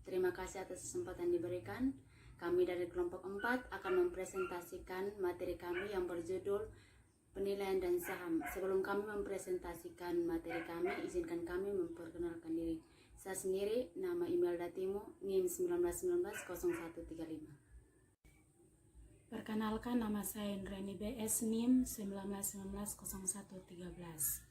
Terima kasih atas kesempatan diberikan. Kami dari kelompok 4 akan mempresentasikan materi kami yang berjudul penilaian dan saham. Sebelum kami mempresentasikan materi kami, izinkan kami memperkenalkan diri. Saya sendiri, nama Imelda Timo, NIM 19190135. Perkenalkan, nama saya Indrani BS, NIM 19190113.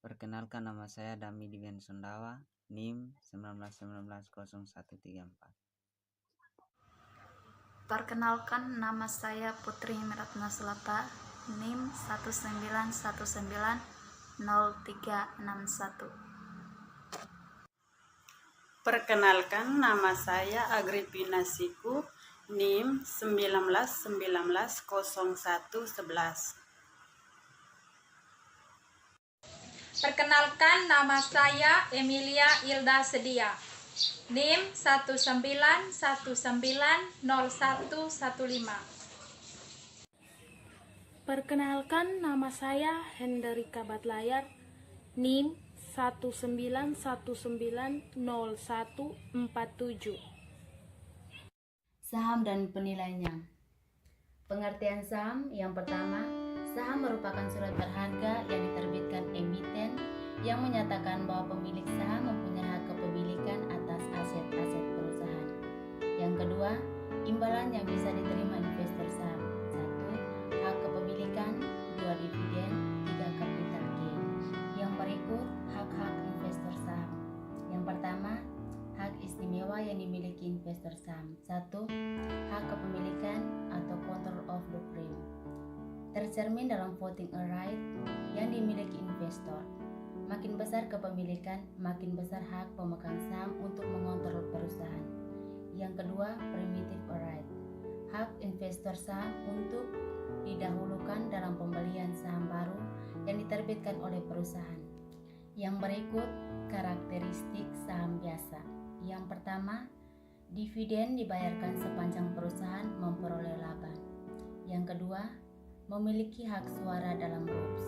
Perkenalkan, nama saya Dami Digan Sondawa, NIM 19190134. Perkenalkan, nama saya Putri Miratna Sulata, NIM 19190361. Perkenalkan, nama saya Agripina Siku, NIM 19190111. Perkenalkan, nama saya Emilia Ilda Sedia, NIM 19190115. Perkenalkan, nama saya Hendrika Batlayar, NIM 19190147. Saham dan penilaiannya. Pengertian saham yang pertama, saham merupakan surat berharga yang diterbitkan emiten yang menyatakan bahwa pemilik saham mempunyai hak kepemilikan atas aset-aset perusahaan. Yang kedua, imbalan yang bisa diterima investor saham. 1. Hak kepemilikan. 2. Dividen. 3. Capital gain. Yang berikut hak-hak investor saham. Yang pertama, hak istimewa yang dimiliki investor saham. 1. Hak kepemilikan atau control of the frame, tercermin dalam voting right yang dimiliki investor. Makin besar kepemilikan, makin besar hak pemegang saham untuk mengontrol perusahaan. Yang kedua, primitive right, hak investor saham untuk didahulukan dalam pembelian saham baru yang diterbitkan oleh perusahaan. Yang berikut karakteristik saham biasa. Yang pertama, dividen dibayarkan sepanjang perusahaan memperoleh laba. Yang kedua, memiliki hak suara dalam rules.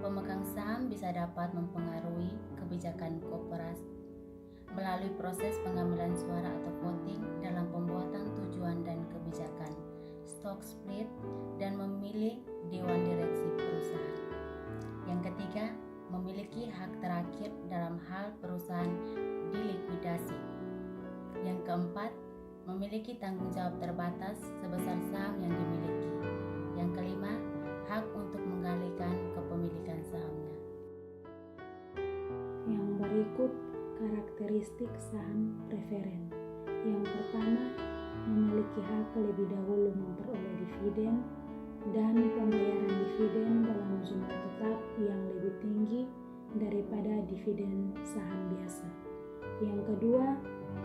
Pemegang saham bisa dapat mempengaruhi kebijakan koperasi melalui proses pengambilan suara atau voting dalam pembuatan tujuan dan kebijakan, stock split, dan memilih dewan direksi perusahaan. Yang ketiga, memiliki hak terakhir dalam hal perusahaan dilikuidasi. Yang keempat, memiliki tanggung jawab terbatas sebesar saham yang dimiliki. Yang kelima, hak untuk mengalihkan kepemilikan sahamnya. Yang berikut karakteristik saham preferen. Yang pertama, memiliki hak lebih dahulu memperoleh dividen dan pembayaran dividen dalam jumlah tetap yang lebih tinggi daripada dividen saham biasa. Yang kedua,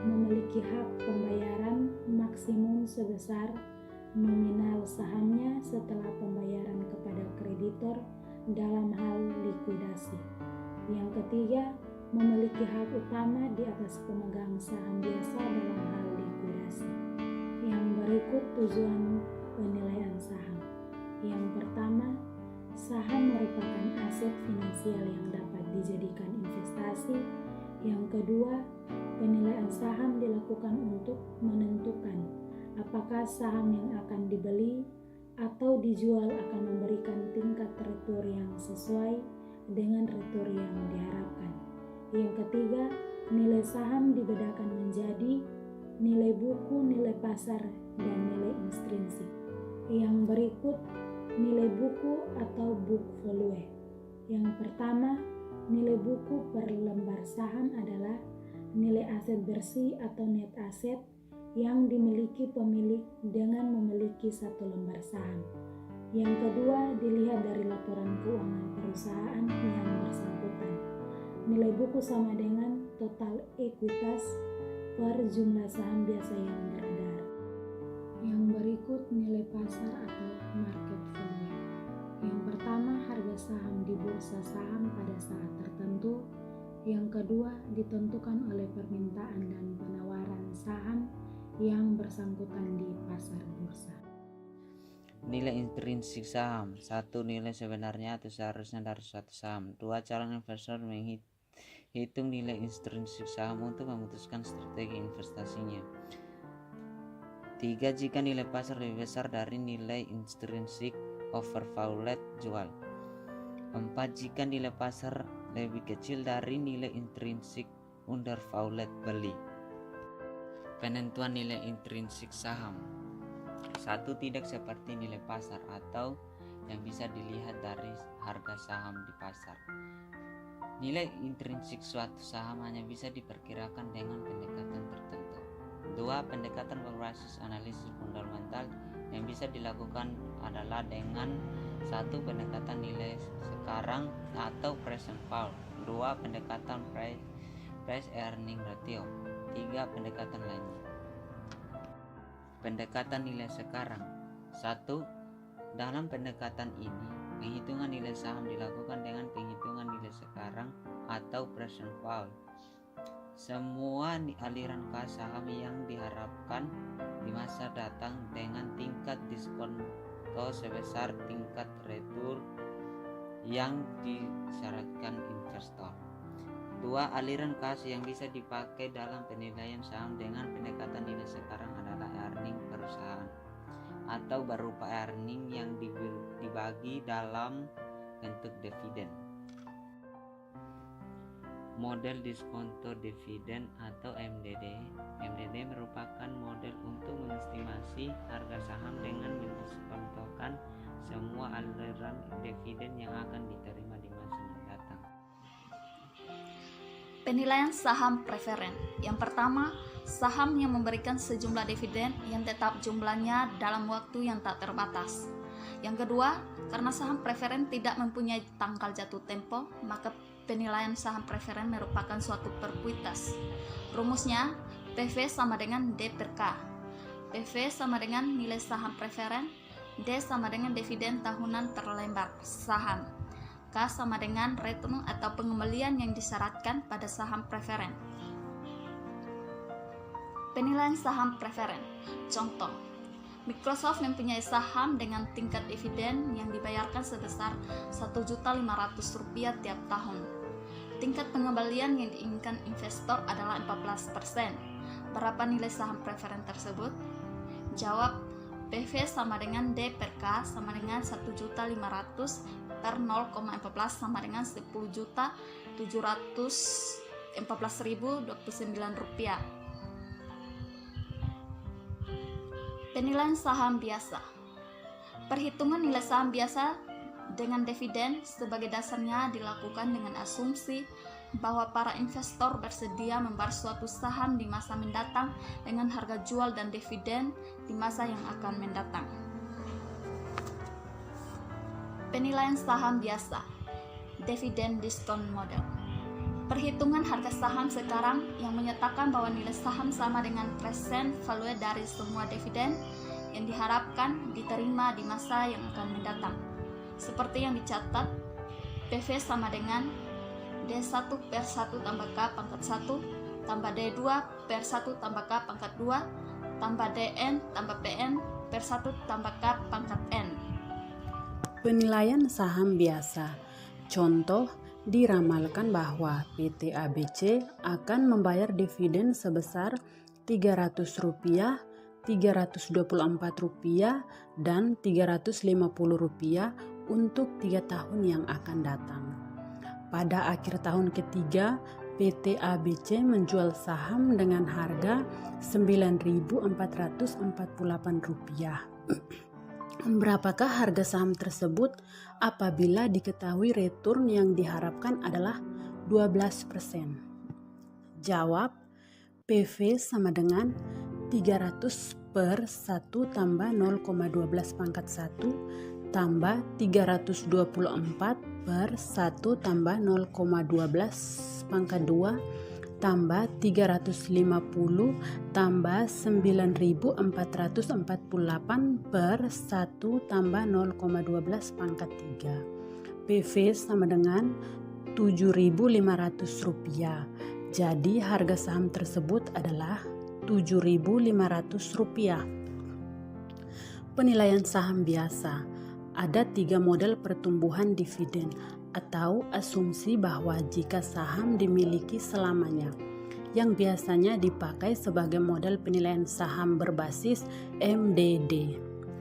memiliki hak pembayaran maksimum sebesar nominal sahamnya setelah pembayaran kepada kreditor dalam hal likuidasi. Yang ketiga, memiliki hak utama di atas pemegang saham biasa dalam hal likuidasi. Yang berikut tujuan penilaian saham. Yang pertama, saham merupakan aset finansial yang dapat dijadikan investasi. Yang kedua, penilaian saham dilakukan untuk menentukan apakah saham yang akan dibeli atau dijual akan memberikan tingkat return yang sesuai dengan return yang diharapkan. Yang ketiga, nilai saham dibedakan menjadi nilai buku, nilai pasar, dan nilai intrinsik. Yang berikut nilai buku atau book value. Yang pertama, nilai buku per lembar saham adalah nilai aset bersih atau net asset yang dimiliki pemilik dengan memiliki satu lembar saham. Yang kedua, dilihat dari laporan keuangan perusahaan yang bersangkutan. Nilai buku sama dengan total ekuitas per jumlah saham biasa yang beredar. Yang berikut nilai pasar atau market value. Yang pertama, harga saham di bursa saham pada saat tertentu. Yang kedua, ditentukan oleh permintaan dan penawaran saham yang bersangkutan di pasar bursa. Nilai intrinsik saham. 1. Nilai sebenarnya atau seharusnya dari suatu saham. 2. Calon investor hitung nilai intrinsik saham untuk memutuskan strategi investasinya. 3. Jika nilai pasar lebih besar dari nilai intrinsik overvalued jual. 4. Jika nilai pasar lebih kecil dari nilai intrinsik undervalued beli. Penentuan nilai intrinsik saham. 1. Tidak seperti nilai pasar atau yang bisa dilihat dari harga saham di pasar. Nilai intrinsik suatu saham hanya bisa diperkirakan dengan pendekatan tertentu. 2. Pendekatan berbasis analisis fundamental yang bisa dilakukan adalah dengan 1. Pendekatan nilai sekarang atau present value. 2. Pendekatan price earning ratio. 3. Pendekatan lainnya. Pendekatan nilai sekarang. 1. Dalam pendekatan ini, penghitungan nilai saham dilakukan dengan penghitungan nilai sekarang atau present value. Semua aliran kas saham yang diharapkan di masa datang dengan tingkat diskonto sebesar tingkat return yang disyaratkan investor. 2. Aliran kas yang bisa dipakai dalam penilaian saham dengan pendekatan nilai sekarang adalah earning perusahaan atau berupa earning yang dibagi dalam bentuk dividen. Model diskonto dividen atau MDD. MDD merupakan model untuk mengestimasi harga saham dengan mendiskontokan semua aliran dividen yang akan diterima di masa mendatang. Penilaian saham preferen. Yang pertama, saham yang memberikan sejumlah dividen yang tetap jumlahnya dalam waktu yang tak terbatas. Yang kedua, karena saham preferen tidak mempunyai tanggal jatuh tempo, maka penilaian saham preferen merupakan suatu perkuitas. Rumusnya, PV sama dengan D per K. PV sama dengan nilai saham preferen, D sama dengan dividen tahunan per lembar saham, K sama dengan return atau pengembalian yang disyaratkan pada saham preferen. Penilaian saham preferen. Contoh, Microsoft mempunyai saham dengan tingkat dividen yang dibayarkan sebesar Rp1.500.000 tiap tahun. Tingkat pengembalian yang diinginkan investor adalah 14%. Berapa nilai saham preferen tersebut? Jawab, PV sama dengan D per K sama dengan 1.500 per 0,14 sama dengan 10.714.029 rupiah. Penilaian saham biasa. Perhitungan nilai saham biasa dengan dividen sebagai dasarnya dilakukan dengan asumsi bahwa para investor bersedia membayar suatu saham di masa mendatang dengan harga jual dan dividen di masa yang akan mendatang. Penilaian saham biasa, dividen discount model. Perhitungan harga saham sekarang yang menyatakan bahwa nilai saham sama dengan present value dari semua dividen yang diharapkan diterima di masa yang akan mendatang. Seperti yang dicatat, PV sama dengan D1 per 1 tambah K pangkat 1 tambah D2 per 1 tambah K pangkat 2 tambah DN tambah PN per 1 tambah K pangkat N. Penilaian saham biasa. Contoh, diramalkan bahwa PT ABC akan membayar dividen sebesar Rp300, Rp324, dan Rp350 untuk 3 tahun yang akan datang. Pada akhir tahun ketiga, PT ABC menjual saham dengan harga Rp9.448. Berapakah harga saham tersebut apabila diketahui return yang diharapkan adalah 12%? Jawab, PV sama dengan 300 per 1 tambah 0,12 pangkat 1 tambah 324 per 1 tambah 0,12 pangkat 2 tambah 350 tambah 9.448 per 1 tambah 0,12 pangkat 3. PV sama dengan Rp7.500. Jadi harga saham tersebut adalah Rp7.500. Penilaian saham biasa. Ada 3 model pertumbuhan dividen. atau asumsi bahwa jika saham dimiliki selamanya, yang biasanya dipakai sebagai model penilaian saham berbasis MDD.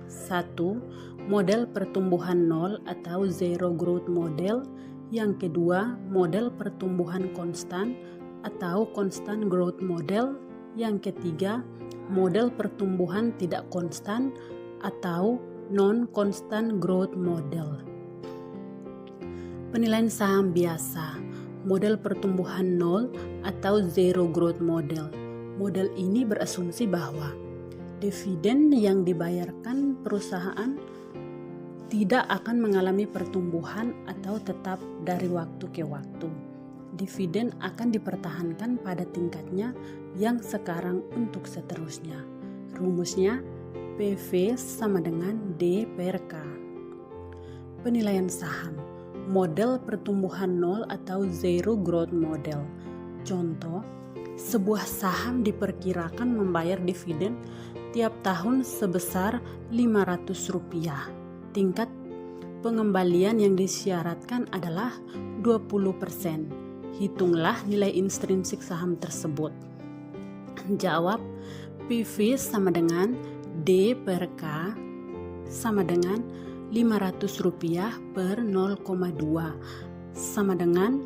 1. Model pertumbuhan nol atau zero growth model. Yang kedua, model pertumbuhan konstan atau constant growth model. Yang ketiga, model pertumbuhan tidak konstan atau non-constant growth model. Penilaian saham biasa, model pertumbuhan nol atau zero growth model. Model ini berasumsi bahwa dividen yang dibayarkan perusahaan tidak akan mengalami pertumbuhan atau tetap dari waktu ke waktu. Dividen akan dipertahankan pada tingkatnya yang sekarang untuk seterusnya. Rumusnya PV sama dengan D per K. Penilaian saham, model pertumbuhan nol atau zero growth model. Contoh, sebuah saham diperkirakan membayar dividen tiap tahun sebesar Rp500. Tingkat pengembalian yang disyaratkan adalah 20%. Hitunglah nilai intrinsik saham tersebut. Jawab, PV sama dengan D per K sama dengan Rp500 per 0,2 sama dengan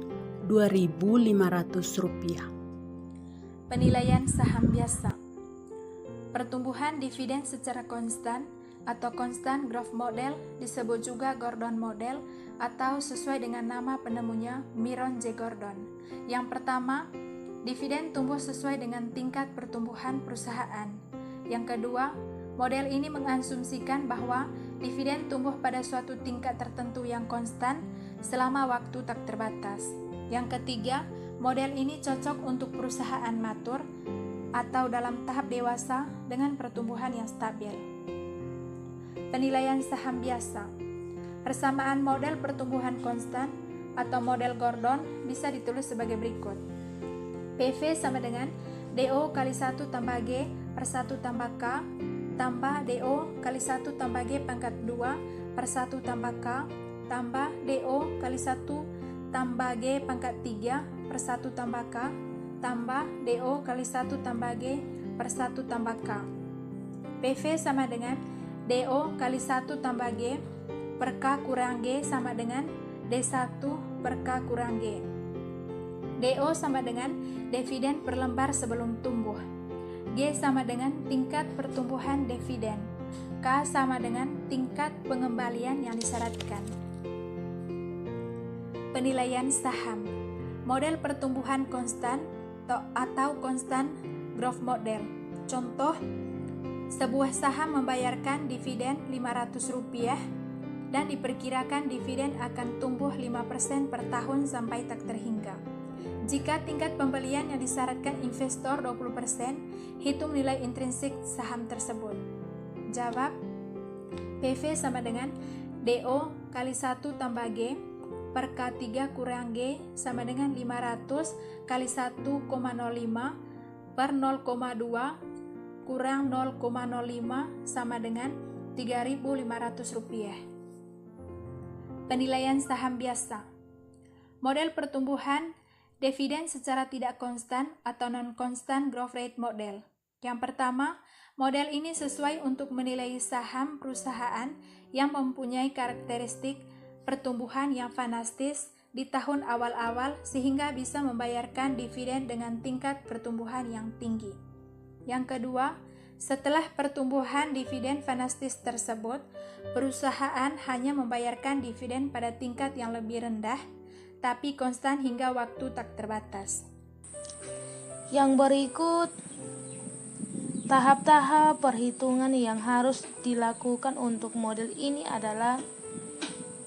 Rp2.500. Penilaian saham biasa. Pertumbuhan dividen secara konstan atau constant growth model disebut juga Gordon model atau sesuai dengan nama penemunya Myron J. Gordon. Yang pertama, dividen tumbuh sesuai dengan tingkat pertumbuhan perusahaan. Yang kedua, model ini mengasumsikan bahwa dividen tumbuh pada suatu tingkat tertentu yang konstan selama waktu tak terbatas. Yang ketiga, model ini cocok untuk perusahaan matur atau dalam tahap dewasa dengan pertumbuhan yang stabil. Penilaian saham biasa. Persamaan model pertumbuhan konstan atau model Gordon bisa ditulis sebagai berikut. PV sama dengan DO kali 1 tambah G per 1 tambah K tambah DO kali 1 tambah G pangkat 2 per 1 tambah K tambah DO kali 1 tambah G pangkat 3 per 1 tambah K tambah DO kali 1 tambah G per 1 tambah K. PV sama dengan DO kali 1 tambah G per K kurang G sama dengan D1 per K kurang G. DO sama dengan dividen per lembar sebelum tumbuh. G sama dengan tingkat pertumbuhan dividen. K sama dengan tingkat pengembalian yang disyaratkan. Penilaian saham. Model pertumbuhan konstan atau constant growth model. Contoh, sebuah saham membayarkan dividen Rp500 dan diperkirakan dividen akan tumbuh 5% per tahun sampai tak terhingga. Jika tingkat pembelian yang disyaratkan investor 20%, hitung nilai intrinsik saham tersebut. Jawab, PV sama dengan DO kali 1 tambah G per K3 kurang G sama dengan 500 kali 1,05 per 0,2 kurang 0,05 sama dengan Rp3.500. Penilaian saham biasa. Model pertumbuhan dividen secara tidak konstan atau non-constant growth rate model. Yang pertama, model ini sesuai untuk menilai saham perusahaan yang mempunyai karakteristik pertumbuhan yang fantastis di tahun awal-awal sehingga bisa membayarkan dividen dengan tingkat pertumbuhan yang tinggi. Yang kedua, setelah pertumbuhan dividen fantastis tersebut, perusahaan hanya membayarkan dividen pada tingkat yang lebih rendah, tapi konstan hingga waktu tak terbatas. Yang berikut, tahap-tahap perhitungan yang harus dilakukan untuk model ini adalah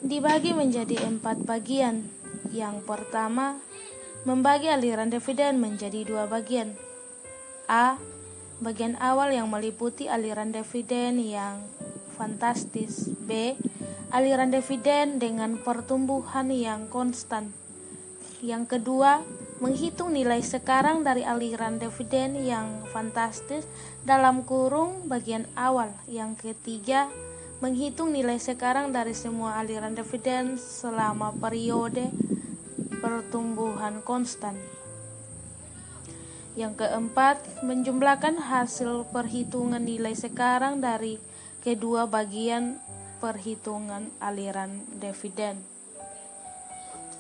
dibagi menjadi 4 bagian. Yang pertama, membagi aliran dividen menjadi 2 bagian. A. Bagian awal yang meliputi aliran dividen yang fantastis. B. Aliran dividen dengan pertumbuhan yang konstan. Yang kedua, menghitung nilai sekarang dari aliran dividen yang fantastis dalam kurung bagian awal. Yang ketiga, menghitung nilai sekarang dari semua aliran dividen selama periode pertumbuhan konstan. Yang keempat, menjumlahkan hasil perhitungan nilai sekarang dari kedua bagian perhitungan aliran dividen.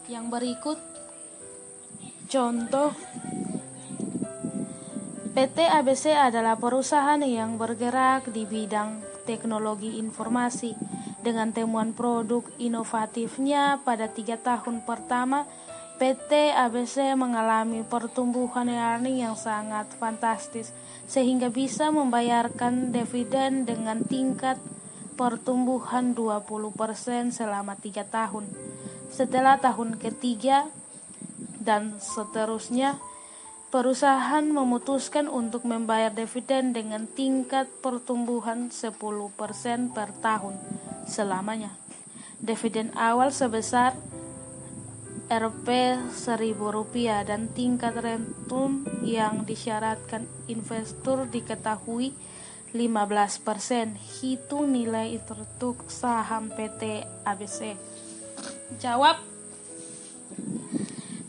Yang berikut contoh. PT ABC adalah perusahaan yang bergerak di bidang teknologi informasi. Dengan temuan produk inovatifnya pada 3 tahun pertama, PT ABC mengalami pertumbuhan earning yang sangat fantastis, sehingga bisa membayarkan dividen dengan tingkat pertumbuhan 20% selama 3 tahun. Setelah tahun ketiga dan seterusnya, perusahaan memutuskan untuk membayar dividen dengan tingkat pertumbuhan 10% per tahun selamanya. Dividen awal sebesar Rp1.000 dan tingkat return yang disyaratkan investor diketahui 15%. Hitung nilai untuk saham PT ABC. Jawab.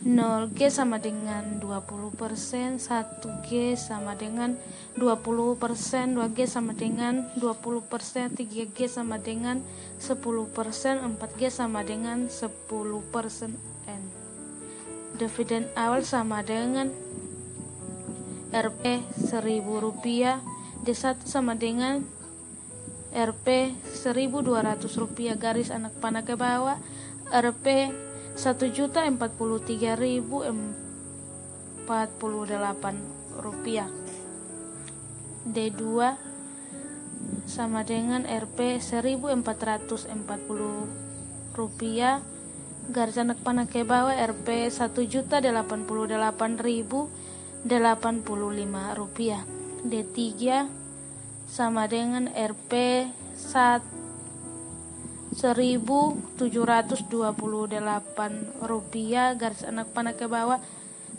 0G sama dengan 20%, 1G sama dengan 20%, 2G sama dengan 20%, 3G sama dengan 10%, 4G sama dengan 10%. Dividen awal sama dengan Rp1.000, D1 sama dengan Rp1.200, garis anak panah ke bawah, Rp1.043.048. D2 sama dengan Rp1.440, garis anak panah ke bawah, Rp1.088.085. D3 sama dengan Rp1.728, garis anak panah ke bawah,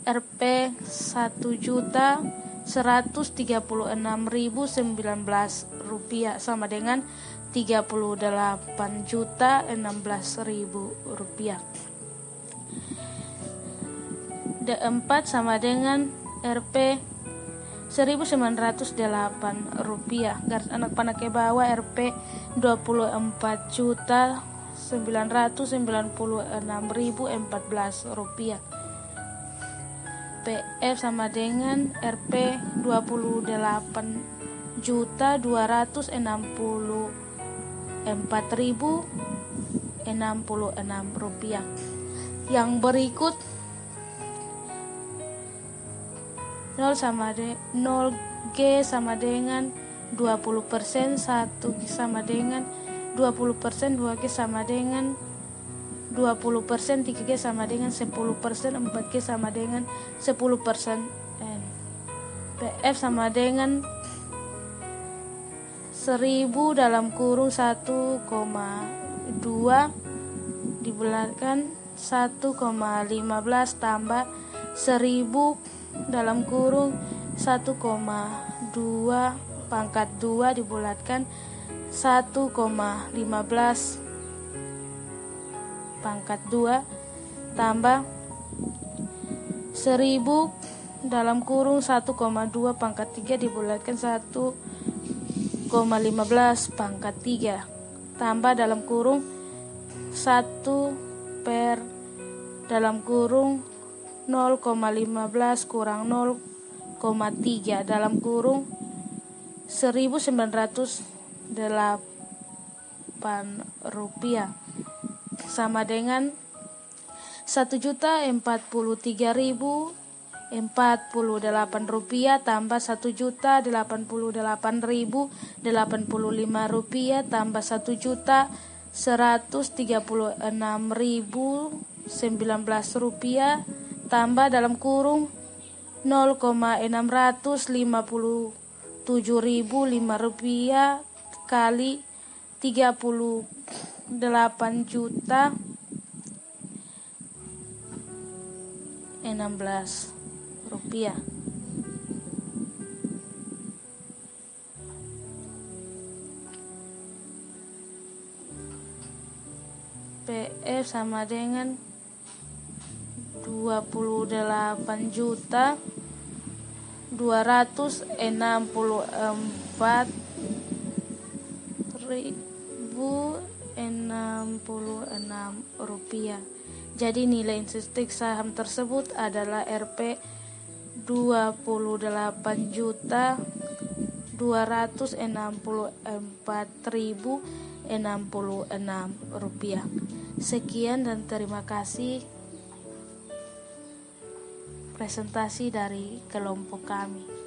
Rp1.136.019 sama dengan Rp38.016.000. D4 sama dengan Rp1.908, garis anak panah ke bawah, Rp24.996.014. PF sama dengan Rp28.264.066. Yang berikut 0G sama dengan 20%, 1G sama dengan 20%, 2G sama dengan 20%, 3G sama dengan 10%, 4G sama dengan 10%. PF sama dengan 1000 dalam kurung 1,2 dibulatkan 1,15 tambah 1000 dalam kurung 1,2 pangkat 2 dibulatkan 1,15 pangkat 2 tambah 1000 dalam kurung 1,2 pangkat 3 dibulatkan 1,15 pangkat 3 tambah dalam kurung 1 per dalam kurung 0,15 kurang 0,3 dalam kurung 1.908 rupiah sama dengan 1.043.048 rupiah tambah 1.088.085 rupiah tambah 1.136.019 rupiah tambah dalam kurung 0,657.005 rupiah kali 38 juta 16 rupiah. sama dengan 28.264.066 rupiah. Jadi nilai intrinsik saham tersebut adalah Rp 28.264.066 rupiah. Sekian dan terima kasih presentasi dari kelompok kami.